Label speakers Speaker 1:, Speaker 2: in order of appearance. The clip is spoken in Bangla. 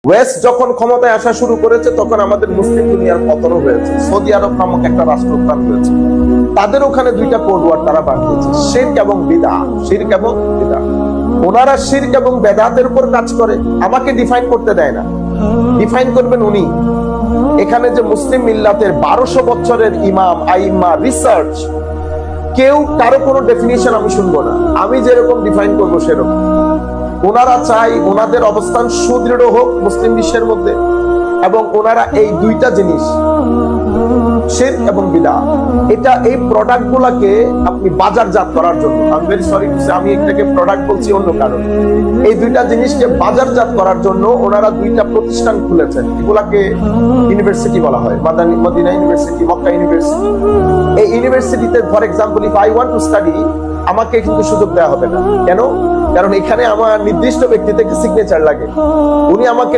Speaker 1: ওয়েস্ট যখন ক্ষমতায় আসা শুরু করেছে তখন আমাদের মুসলিম দুনিয়ার পতন হয়েছে। সৌদি আরব নামক একটা রাষ্ট্রপ্রাণ হয়েছে, তাদের ওখানে দুইটা কোড ওয়ার্ড তারা বানিয়েছে, শিরক এবং বিদআত। শিরক এবং বিদআত, ওনারা শিরক এবং বেদাতের উপর কাজ করে, আমাকে ডিফাইন করতে দেয় না, ডিফাইন করবেন উনি। এখানে যে মুসলিম মিল্লাতের 1200 বছরের ইমাম আইম্মা রিসার্চ, কেউ কারো কোনো ডেফিনিশন আমি শুনবো না, আমি যেরকম ডিফাইন করবো সেরকম। ওনারা চাই ওনাদের অবস্থান সুদৃঢ় হোক মুসলিম বিশ্বের মধ্যে, এবং ওনারা এই দুইটা জিনিস শিরক এবং বিদআত, এটা এই প্রোডাক্ট গুলাকে আপনি বাজারজাত করার জন্য, আমি ভেরি সরি আমি এটাকে প্রোডাক্ট বলছি অন্য কারণ, এই দুইটা জিনিসকে বাজারজাত করার জন্য ওনারা দুইটা প্রতিষ্ঠান খুলেছেন, এগুলাকে ইউনিভার্সিটি বলা হয়, মদিনা ইউনিভার্সিটি, মক্কা ইউনিভার্সিটি। এই ইউনিভার্সিটিতে for example if I want to study, আমাকে কিন্তু সুযোগ দেওয়া হবে না। কেন? কারণ এখানে আমার নির্দিষ্ট ব্যক্তি থেকে সিগনেচার লাগে, উনি আমাকে